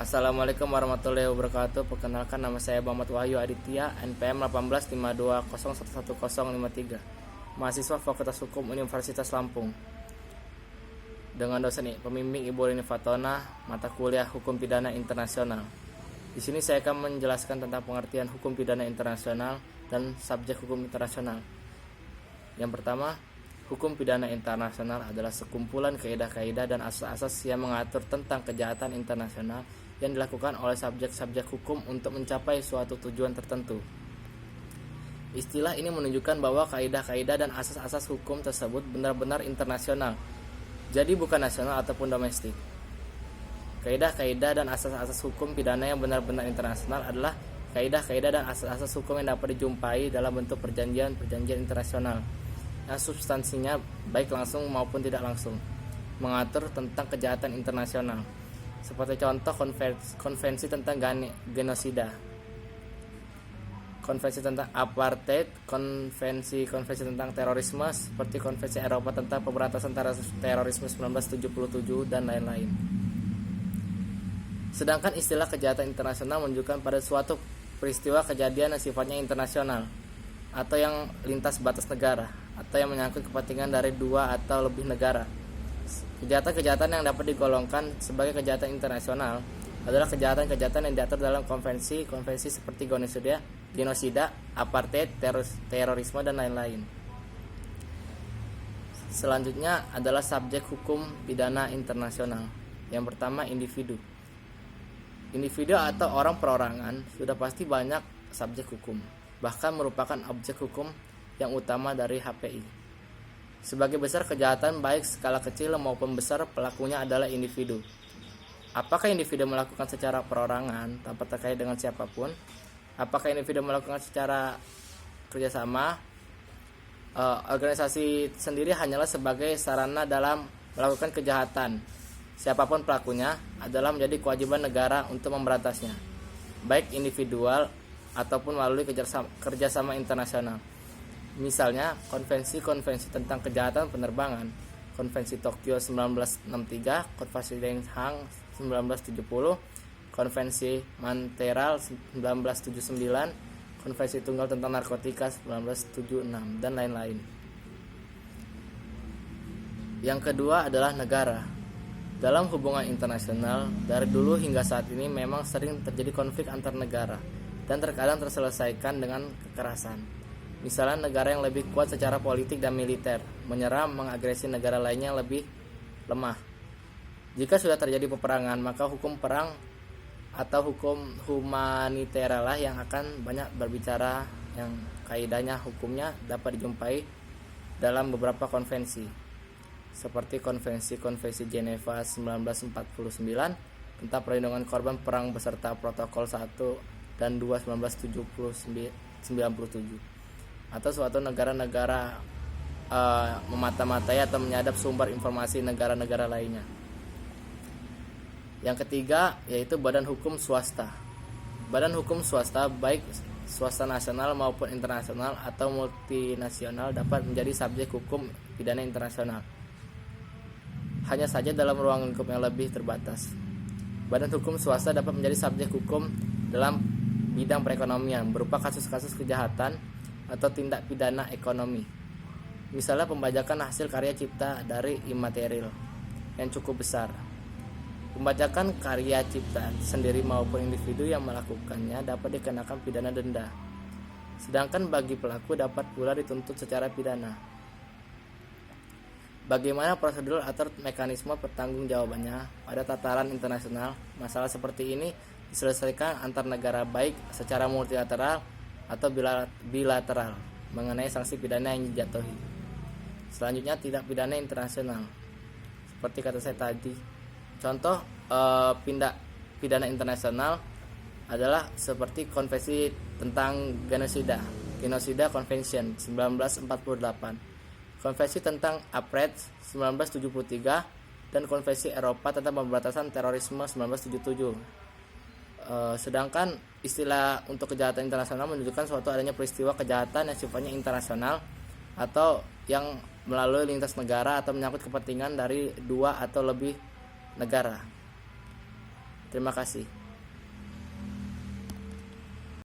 Assalamualaikum warahmatullahi wabarakatuh. Perkenalkan, nama saya Muhammad Wahyu Aditya, NPM 1852011153, mahasiswa Fakultas Hukum Universitas Lampung. Dengan dosen pembimbing Ibu Rini Fatona, mata kuliah Hukum Pidana Internasional. Di sini saya akan menjelaskan tentang pengertian hukum pidana internasional dan subjek hukum internasional. Yang pertama, hukum pidana internasional adalah sekumpulan kaidah-kaidah dan asas-asas yang mengatur tentang kejahatan internasional yang dilakukan oleh subjek-subjek hukum untuk mencapai suatu tujuan tertentu. Istilah ini menunjukkan bahwa kaidah-kaidah dan asas-asas hukum tersebut benar-benar internasional, jadi bukan nasional ataupun domestik. Kaidah-kaidah dan asas-asas hukum pidana yang benar-benar internasional adalah kaidah-kaidah dan asas-asas hukum yang dapat dijumpai dalam bentuk perjanjian-perjanjian internasional yang substansinya baik langsung maupun tidak langsung mengatur tentang kejahatan internasional, seperti contoh konvensi tentang genosida, konvensi tentang apartheid, konvensi tentang terorisme seperti Konvensi Eropa tentang pemberantasan terorisme 1977 dan lain-lain. Sedangkan istilah kejahatan internasional menunjukkan pada suatu peristiwa kejadian yang sifatnya internasional atau yang lintas batas negara atau yang menyangkut kepentingan dari dua atau lebih negara. Kejahatan-kejahatan yang dapat digolongkan sebagai kejahatan internasional adalah kejahatan-kejahatan yang diatur dalam konvensi seperti genosida, apartheid, terorisme, dan lain-lain. Selanjutnya adalah subjek hukum pidana internasional. Yang pertama, individu. Individu atau orang perorangan sudah pasti banyak subjek hukum, bahkan merupakan objek hukum yang utama dari HPI. Sebagai besar kejahatan baik skala kecil maupun besar, pelakunya adalah individu. Apakah individu melakukan secara perorangan tanpa terkait dengan siapapun? Apakah individu melakukan secara kerjasama? Organisasi sendiri hanyalah sebagai sarana dalam melakukan kejahatan. Siapapun pelakunya adalah menjadi kewajiban negara untuk memberantasnya, baik individual ataupun melalui kerjasama internasional. Misalnya, konvensi tentang kejahatan penerbangan, Konvensi Tokyo 1963, Konvensi Den Haag 1970, Konvensi Montreal 1979, Konvensi Tunggal tentang Narkotika 1976, dan lain-lain. Yang kedua adalah negara. Dalam hubungan internasional, dari dulu hingga saat ini memang sering terjadi konflik antar negara dan terkadang terselesaikan dengan kekerasan. Misalnya, negara yang lebih kuat secara politik dan militer menyerang mengagresi negara lainnya yang lebih lemah. Jika sudah terjadi peperangan, maka hukum perang atau hukum humaniter lah yang akan banyak berbicara, yang kaidahnya hukumnya dapat dijumpai dalam beberapa konvensi, seperti Konvensi Geneva 1949 tentang perlindungan korban perang beserta Protokol 1 dan 2 1997, atau suatu negara-negara memata-matai atau menyadap sumber informasi negara-negara lainnya. Yang ketiga yaitu badan hukum swasta. Badan hukum swasta baik swasta nasional maupun internasional atau multinasional dapat menjadi subjek hukum pidana internasional, hanya saja dalam ruang lingkup yang lebih terbatas. Badan hukum swasta dapat menjadi subjek hukum dalam bidang perekonomian berupa kasus-kasus kejahatan atau tindak pidana ekonomi, misalnya pembajakan hasil karya cipta dari imaterial yang cukup besar. Pembajakan karya cipta sendiri maupun individu yang melakukannya dapat dikenakan pidana denda, sedangkan bagi pelaku dapat pula dituntut secara pidana. Bagaimana prosedur atau mekanisme pertanggungjawabannya pada tataran internasional? Masalah seperti ini diselesaikan antar negara baik secara multilateral atau bilateral mengenai sanksi pidana yang dijatuhi. Selanjutnya, tindak pidana internasional. Seperti kata saya tadi, contoh pidana internasional adalah seperti konvensi tentang genosida Convention 1948, konvensi tentang apartheid 1973, dan konvensi Eropa tentang pemberantasan terorisme 1977. Sedangkan istilah untuk kejahatan internasional menunjukkan suatu adanya peristiwa kejahatan yang sifatnya internasional atau yang melalui lintas negara atau menyangkut kepentingan dari dua atau lebih negara. Terima kasih.